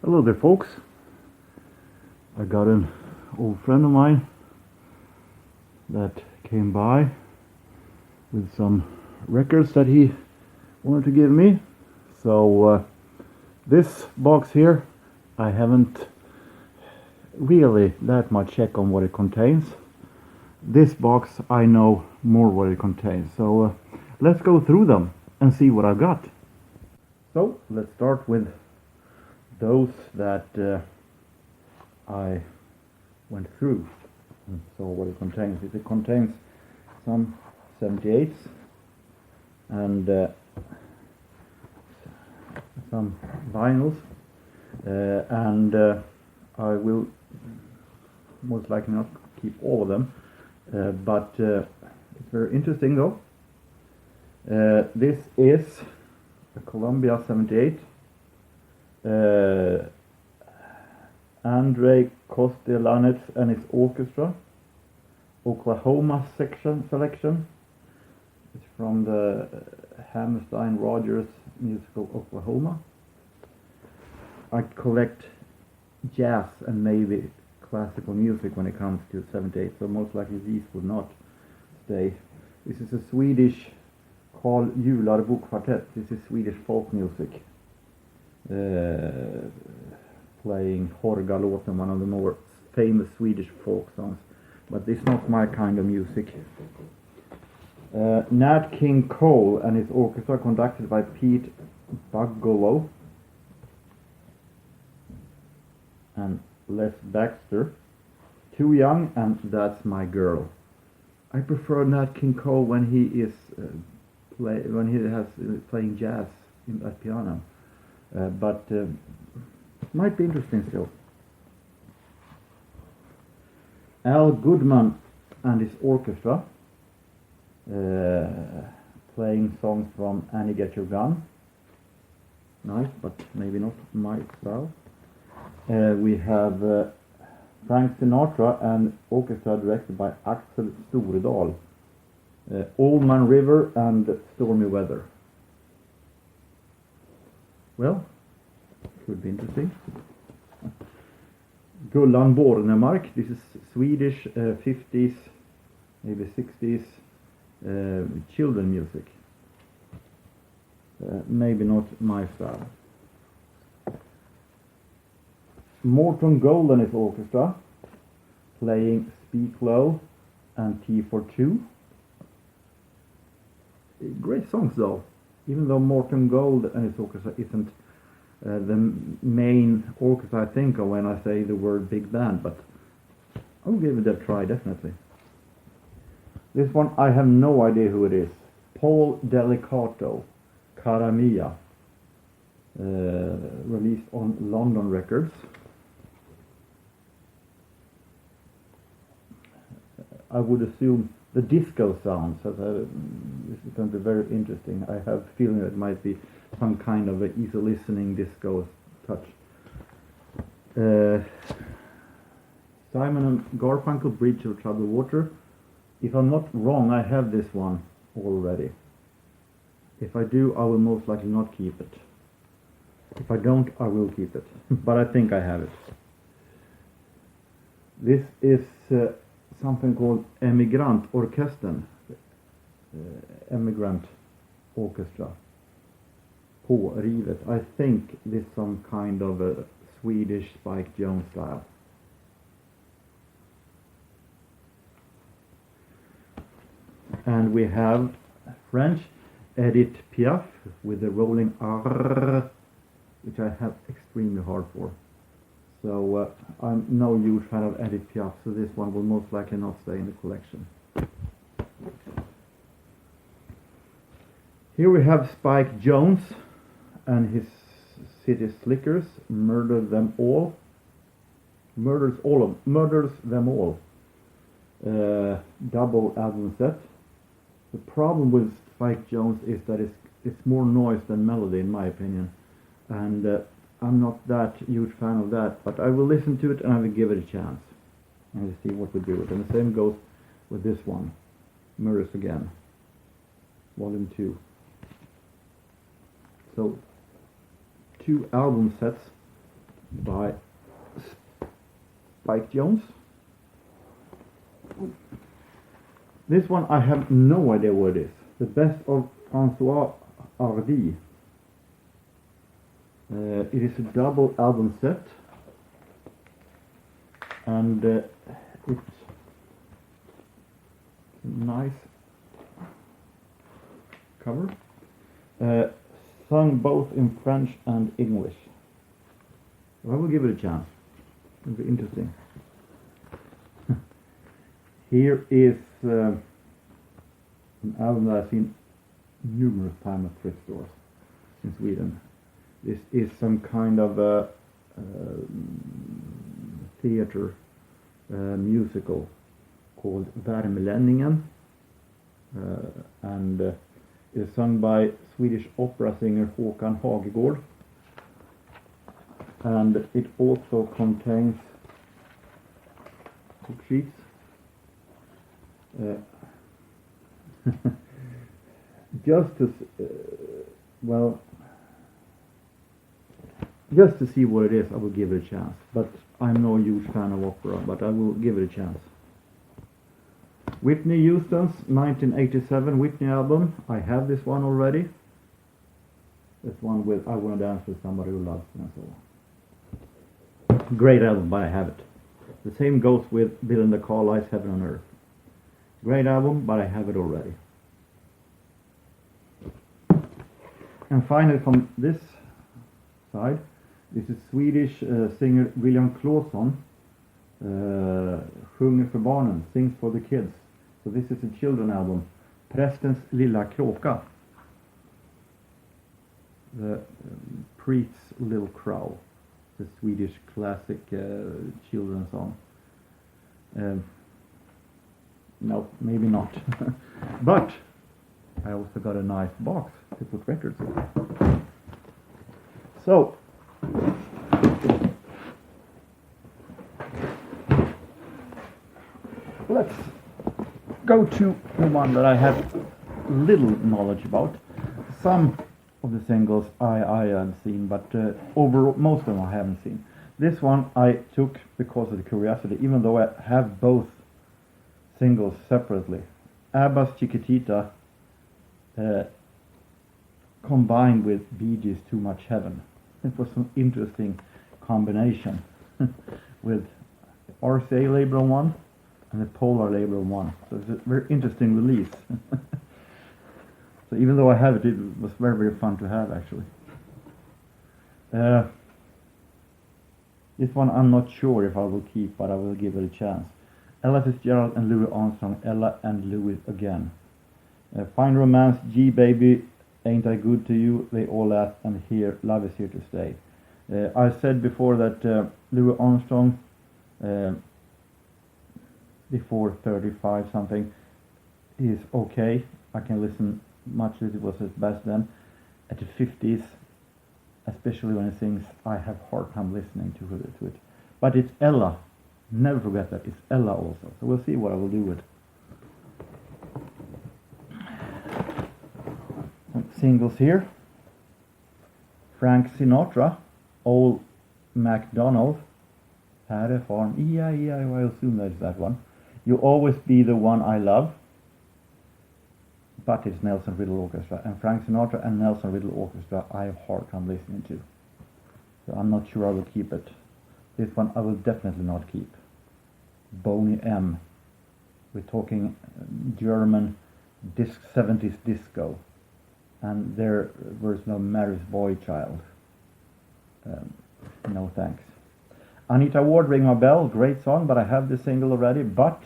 Hello there, folks. I got an old friend of mine that came by with some records that he wanted to give me. So this box here, I haven't really that much check on what it contains. This box, I know more what it contains. So let's go through them and see what I've got. So let's start with those that I went through and saw what it contains. It contains some 78s and some vinyls, and I will most likely not keep all of them, but it's very interesting though. This is a Columbia 78. Andre Kostelanetz and his orchestra, Oklahoma selection. It's from the Hammerstein Rogers musical Oklahoma. I collect jazz and maybe classical music when it comes to 78, so most likely these would not stay. This is a Swedish Carl Jularbo quartet. This is Swedish folk music. Playing Horgalåten, one of the more famous Swedish folk songs, but it's not my kind of music. Nat King Cole and his orchestra, conducted by Pete Bugolo and Les Baxter. Too Young and That's My Girl. I prefer Nat King Cole when he is playing jazz at piano. But might be interesting still. Al Goodman and his orchestra, playing songs from Annie Get Your Gun. Nice, but maybe not my style. We have Frank Sinatra and orchestra directed by Axel Storedal. Old Man River and Stormy Weather. Well, could be interesting. Gullan Bornemark, this is Swedish 50s, maybe 60s children music. Maybe not my style. Morton Gold and his orchestra, playing Speak Low and T for Two. Great songs though, even though Morton Gold and his orchestra isn't the main orchestra I think of when I say the word big band, but I'll give it a try, definitely. This one, I have no idea who it is. Paul Delicato, Cara Mia, released on London Records. I would assume the disco sounds. This is going to be very interesting. I have a feeling it might be some kind of easy listening disco touch. Simon and Garfunkel, Bridge of Troubled Water. If I'm not wrong, I have this one already. If I do, I will most likely not keep it. If I don't, I will keep it. But I think I have it. This is something called Emigrant Orkestern. Emigrant Orchestra. På rivet. I think this is some kind of a Swedish Spike Jones style. And we have French Edith Piaf with the rolling R, which I have extremely hard for. So I'm no huge fan of Edith Piaf, so this one will most likely not stay in the collection. Here we have Spike Jones and his City Slickers, Murders Them All. Double album set. The problem with Spike Jones is that it's more noise than melody, in my opinion, and I'm not that huge fan of that, but I will listen to it and I will give it a chance and see what we do with it. And the same goes with this one, Murders Again, Volume 2. So 2 album sets by Spike Jones. This one I have no idea what it is. The Best of François Hardy. It is a double album set, and it's a nice cover. Sung both in French and English. I will give it a chance. It'll be interesting. Here is an album that I've seen numerous times at thrift stores in Sweden. This is some kind of a theater musical called Värmlänningen, and is sung by Swedish opera singer Håkan Hagegård, and it also contains book sheets. Just to just to see what it is, I will give it a chance. But I'm no huge fan of opera, but I will give it a chance. Whitney Houston's 1987 Whitney album. I have this one already. This one with I Wanna Dance With Somebody Who Loves Me and so on. Great album, but I have it. The same goes with Bill and the Carlisle's Heaven on Earth. Great album, but I have it already. And finally, from this side, this is Swedish singer William Claesson, Sjunger för barnen, Sings for the kids. So this is a children album, Prästens lilla kråka, the priest's little crow, the Swedish classic children's song. No, maybe not. But I also got a nice box to put records in. So, let's go to the one that I have little knowledge about. Some of the singles I have seen, but overall most of them I haven't seen. This one I took because of the curiosity, even though I have both singles separately. Abba's Chiquitita combined with Bee Gees' Too Much Heaven. It was an interesting combination with RCA label on one and the Polar label on one. So it's a very interesting release. So even though I have it, it was very, very fun to have actually. This one I'm not sure if I will keep, but I will give it a chance. Ella Fitzgerald and Louis Armstrong, Ella and Louis again. Fine Romance, G Baby, Ain't I Good to You, They All Last, and Here, Love Is Here to Stay. I said before that Louis Armstrong, before 35 something, is okay. I can listen much as it was his best then. At the 50s, especially when he sings, I have hard time listening to it. But it's Ella. Never forget that. It's Ella also. So we'll see what I will do with some singles here. Frank Sinatra, Old MacDonald, Had a Farm, E-I-E-I-O, I assume that's that one. You'll Always Be the One I Love, but it's Nelson Riddle Orchestra. And Frank Sinatra and Nelson Riddle Orchestra I have hard time listening to. So I'm not sure I will keep it. This one I will definitely not keep. Boney M. We're talking German 70s disco. And their version of Mary's Boy Child. No thanks. Anita Ward, Ring My Bell, great song, but I have the single already. But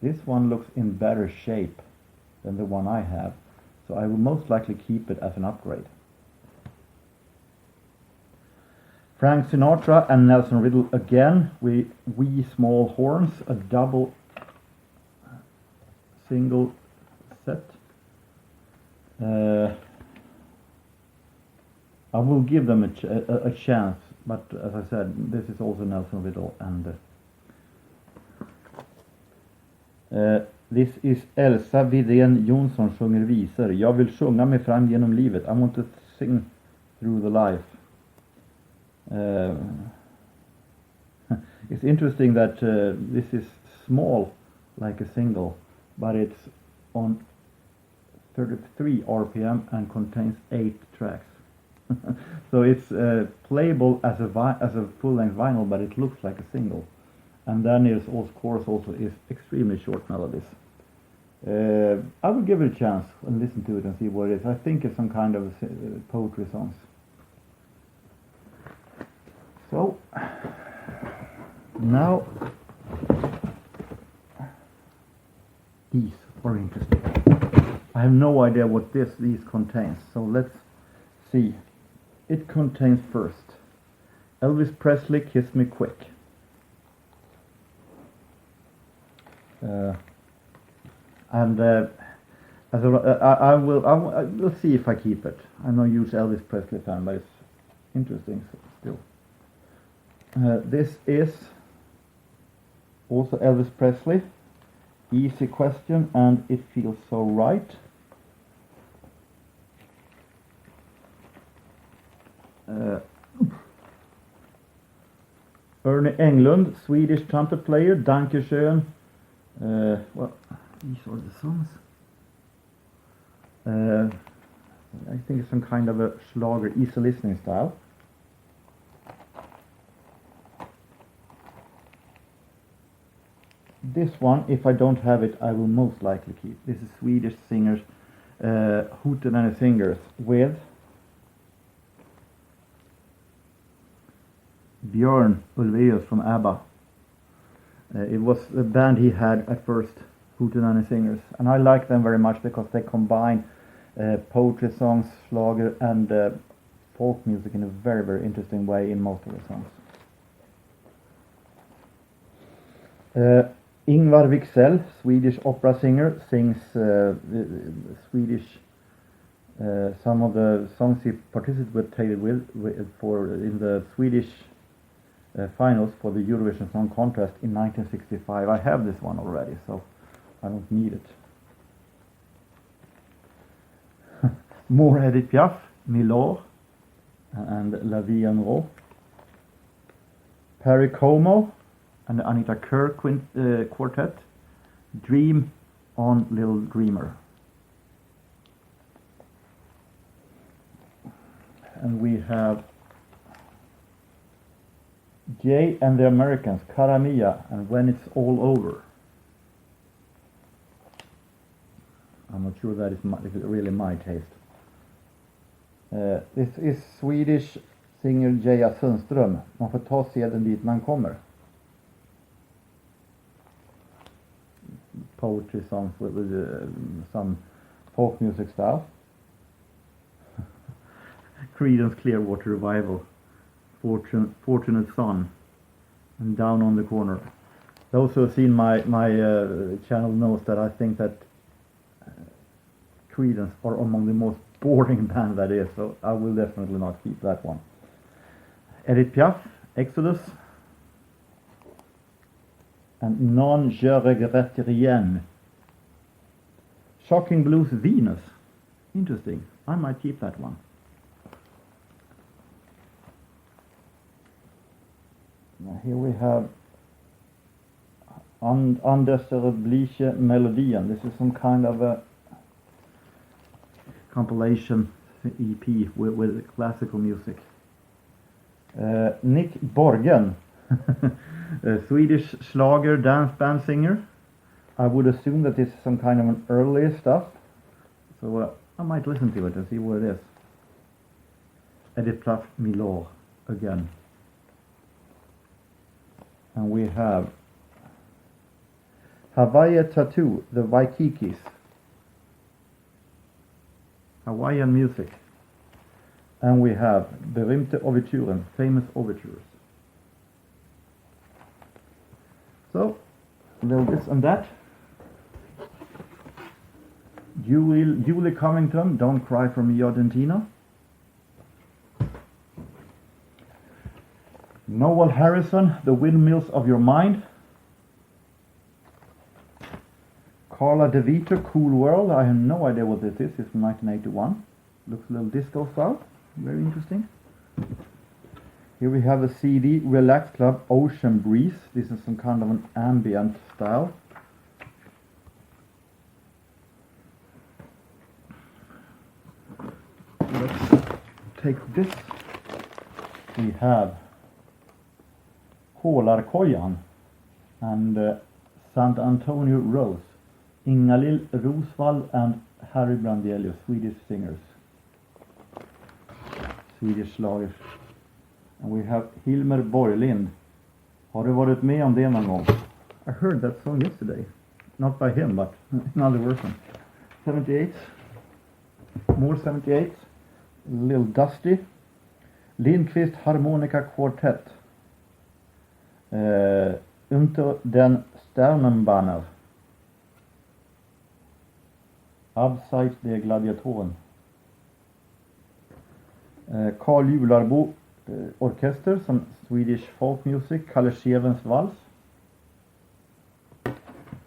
this one looks in better shape than the one I have. So I will most likely keep it as an upgrade. Frank Sinatra and Nelson Riddle again, We Small Horns, a double single set. I will give them a chance, but as I said, this is also Nelson Riddle, and this is Elsa Widén Jonsson sjunger visor. Jag vill sjunga mig fram genom livet. I want to sing through the life. It's interesting that this is small, like a single, but it's on 33 RPM and contains 8 tracks. So it's playable as a full-length vinyl, but it looks like a single. And then there's of course also is extremely short melodies. I will give it a chance and listen to it and see what it is. I think it's some kind of poetry songs. So now these are interesting. I have no idea what these contains, so let's see. It contains first Elvis Presley, Kiss Me Quick. I will see if I keep it. I'm not a huge Elvis Presley fan, but it's interesting still. This is also Elvis Presley, Easy Question, and It Feels So Right. Ernie Englund, Swedish trumpet player, Dankeschön. Well, these are the songs. I think it's some kind of a Schlager, easy listening style. This one, if I don't have it, I will most likely keep. This is Swedish singers, Hootenanny Singers, with Bjorn Ulrios from Abba. It was the band he had at first, Hootenanny Singers, and I like them very much because they combine poetry songs, Schlager, and folk music in a very, very interesting way in most of the songs. Ingvar Wiksell, Swedish opera singer, sings Swedish. Some of the songs he participated with in the Swedish finals for the Eurovision Song Contest in 1965. I have this one already, so I don't need it. More Edith Piaf, Milor, and La Vie en Rose. Perry Como and the Anita Kerr quartet, Dream on Little Dreamer. And we have Jay and the Americans, Cara Mia, and When It's All Over. I'm not sure that is really my taste. This is Swedish singer Geja Sundström. Man får ta seden dit man kommer. Poetry songs with some folk music style. Creedence Clearwater Revival, Fortunate Son, and Down on the Corner. Those who have seen my channel knows that I think that Creedence are among the most boring band that is, so I will definitely not keep that one. Edith Piaf, Exodus, and Non Je Regrette Rien. Shocking Blues, Venus. Interesting. I might keep that one. Now here we have Underserved Melody. This is some kind of a compilation EP with classical music. Nick Borgen, a Swedish Schlager dance band singer. I would assume that this is some kind of an early stuff, so I might listen to it and see what it is. Edith Piaf, Milor again. And we have Hawaii Tattoo, the Waikikis. Hawaiian music. And we have Berühmte Ouverturen, famous overtures. So, a little this and that. Julie Covington, Don't Cry for Me, Argentina. Noel Harrison, The Windmills of Your Mind. Carla DeVito, Cool World. I have no idea what this is. It's from 1981. Looks a little disco style. Very interesting. Here we have a CD, Relax Club Ocean Breeze. This is some kind of an ambient style. Let's take this. We have Kolarkojan and Sant Antonio Rose, Ingalill Rosvall and Harry Brandelius, Swedish singers, Swedish slagers. And we have Hilmer Borglind. Har du varit med om det någon gång? I heard that song yesterday. Not by him, but another version. 78. More 78. A little dusty. Lindqvist Harmonica Quartet. Unter den Sternenbanner. Abseits der Gladiatoren. Carl Jularbo Orchester, some Swedish folk music, Kalle Schewens Vals.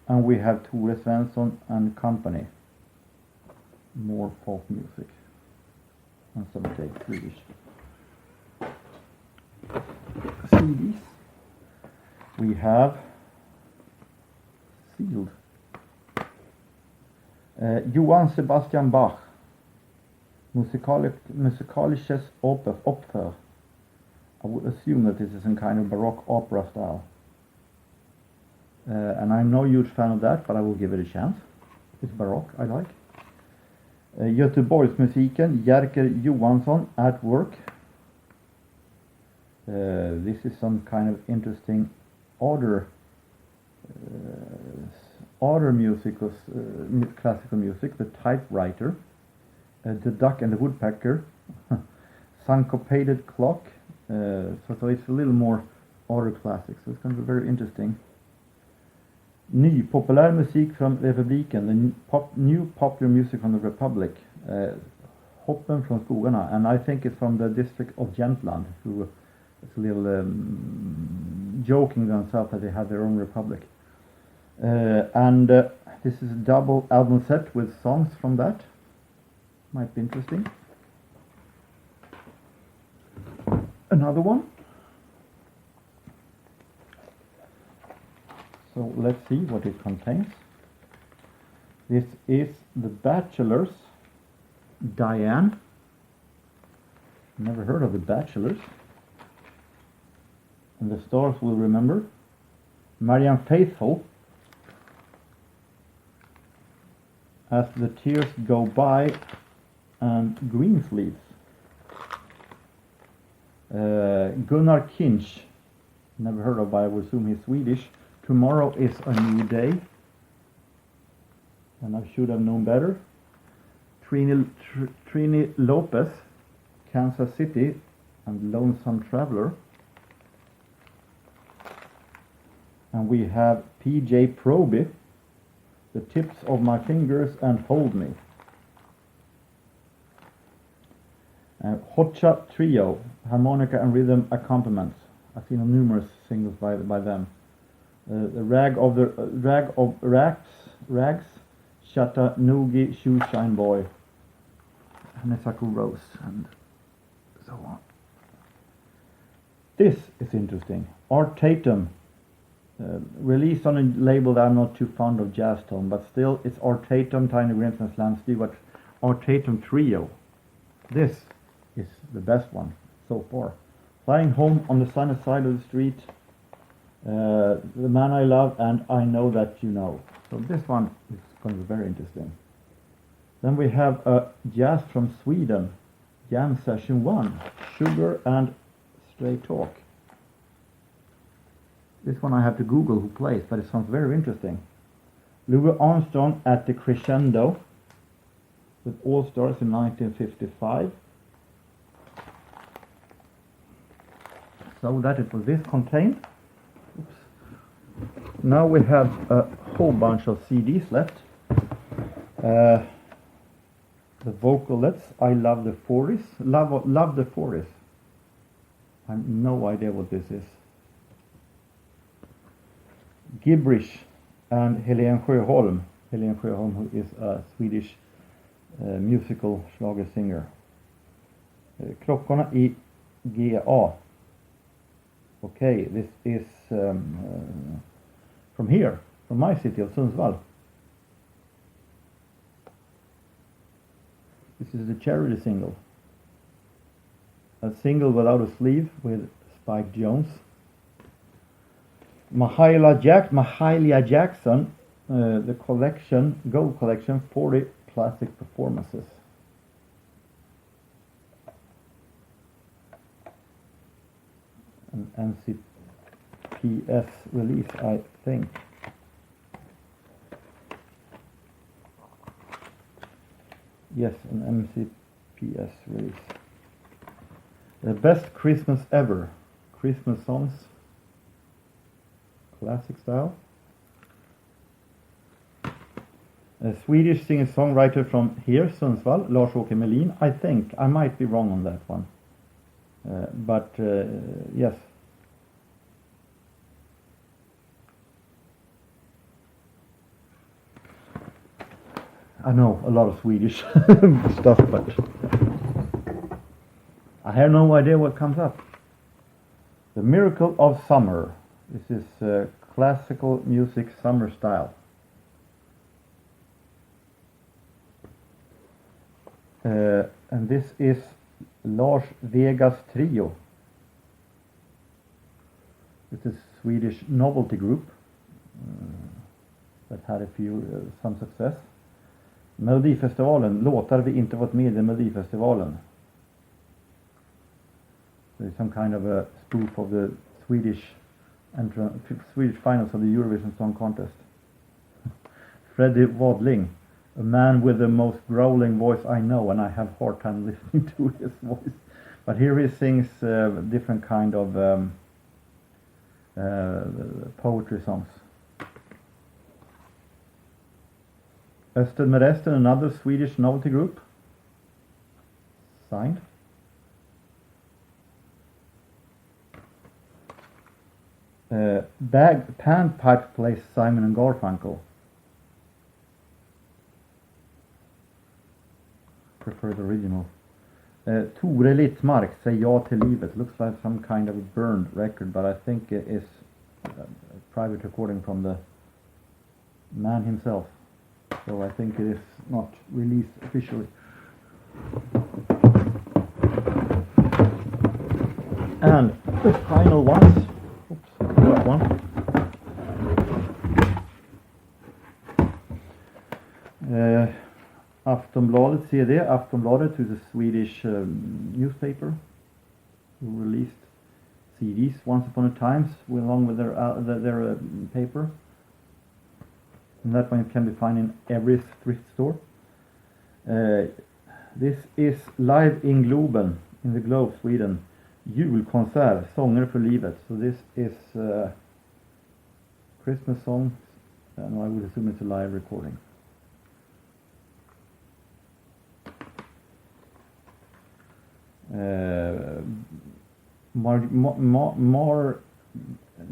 And we have Tore Svensson and Company. More folk music. And some Swedish CDs. We have sealed. Johann Sebastian Bach. Musikalisches Opfer. I would assume that this is some kind of Baroque opera style. And I'm no huge fan of that, but I will give it a chance. It's Baroque, I like. Göteborgsmusiken, Jerker Johansson at work. This is some kind of interesting order music, classical music, the typewriter, the duck and the woodpecker, syncopated clock, so it's a little more order classic, so it's going to be very interesting. Ny populär musik från republiken, the new popular music from the republic, Hoppen från skogarna, and I think it's from the district of Jämtland, who is a little joking themselves that they have their own republic. This is a double album set with songs from that. Might be interesting. Another one. So let's see what it contains. This is The Bachelors, Diane. Never heard of The Bachelors. And the stars will remember. Marianne Faithfull, As the Tears Go By, and Greensleeves. Gunnar Kinch, never heard of, but I would assume he's Swedish. Tomorrow is a New Day, and I should have known better. Trini Lopez, Kansas City, and Lonesome Traveler. And we have P.J. Proby, The Tips of My Fingers and Hold Me. Hotcha Trio, harmonica and rhythm accompaniments. I've seen numerous singles by them. The Rag of Rags, Chattanooga Shoeshine Boy, Honeysuckle Rose, and so on. This is interesting. Art Tatum, released on a label that I'm not too fond of, Jazz Tone, but still it's Art Tatum, Tiny Grims and Slam Stewart, Art Tatum Trio. This is the best one so far. Flying Home on the Sunny Side of the Street, The Man I Love, and I Know That You Know. So this one is going to be very interesting. Then we have a jazz from Sweden, Jam Session 1, Sugar and Straight Talk. This one I have to Google who plays, but it sounds very interesting. Louis Armstrong at the Crescendo with All Stars in 1955. So that is what this contained. Oops. Now we have a whole bunch of CDs left. The vocalettes, I Love the Forest. Love the Forest. I have no idea what this is. Gibberish and Helene Sjöholm. Helene Sjöholm, who is a Swedish musical schlager singer. Klockorna i GA. Okay, this is from here, from my city of Sundsvall. This is the charity single. A single without a sleeve with Spike Jones. Mahalia Jackson, the collection, Gold Collection, 40 classic performances. An NCPS release, I think. Yes, an MCPS release. The best Christmas ever. Christmas songs. Classic style. A Swedish singer-songwriter from here, Sundsvall, Lars-Åke Melin. I think, I might be wrong on that one. But yes. I know a lot of Swedish stuff, but I have no idea what comes up. The Miracle of Summer. This is classical music summer style. And this is Lars Vegas Trio. It's a Swedish novelty group that had some success. Melodifestivalen, låtar vi inte varit med i Melodifestivalen. There's some kind of a spoof of the Swedish finals of the Eurovision Song Contest. Freddie Wadling, a man with the most growling voice I know, and I have a hard time listening to his voice. But here he sings different kind of poetry songs. Östen med resten, another Swedish novelty group. Signed. Panpipe plays Simon and Garfunkel. Prefer the original. Tore Littmark, Säg ja till livet. Looks like some kind of a burned record, but I think it is a private recording from the man himself. So I think it is not released officially. And the final ones. Oops, that one. Aftonbladet CD. Aftonbladet is a Swedish newspaper who released CDs once upon a time along with their paper. And that one can be found in every thrift store. This is live in Globen, in the Globe, Sweden. Julkonsert, Sånger för livet. So this is Christmas songs, and I would assume it's a live recording.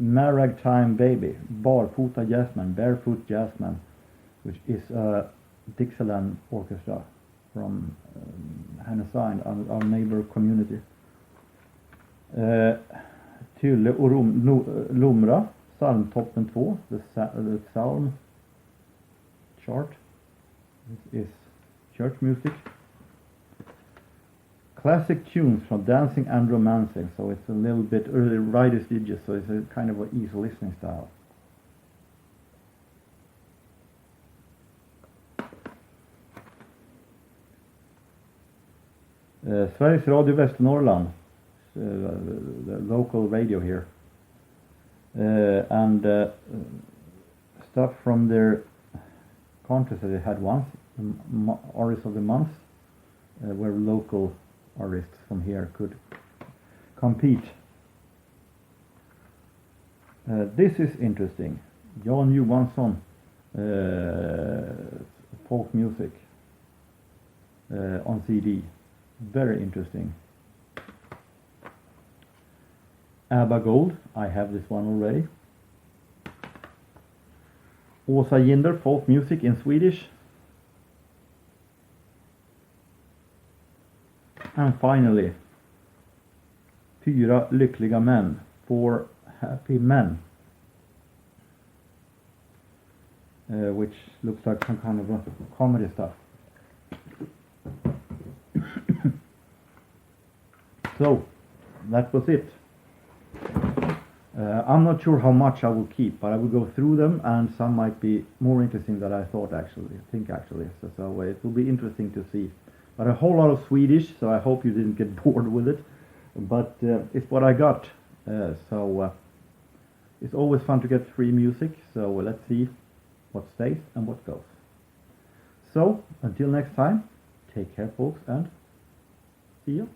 Maragtime Baby, Barefoot Jasmine, which is a Dixieland orchestra from Härnösand, our neighbor community. Tylle och Lomra, Psalmtoppen 2, the Psalm chart. This is church music. Classic tunes from Dancing and Romancing, so it's a little bit early Rider's Digits, so it's a kind of an easy listening style. Sveriges Radio Västernorrland, the local radio here, and stuff from their contest that they had once, Artist of the Month, where local artists from here could compete. This is interesting. Jan Johansson, folk music on CD. Very interesting. Abba Gold, I have this one already. Åsa Ginder, folk music in Swedish. And finally, Fyra lyckliga män, for Happy Men, which looks like some kind of a comedy stuff. So that was it. I'm not sure how much I will keep, but I will go through them, and some might be more interesting than I think actually. So it will be interesting to see. But a whole lot of Swedish, so I hope you didn't get bored with it. But it's what I got. So it's always fun to get free music. So let's see what stays and what goes. So until next time, take care, folks, and see you.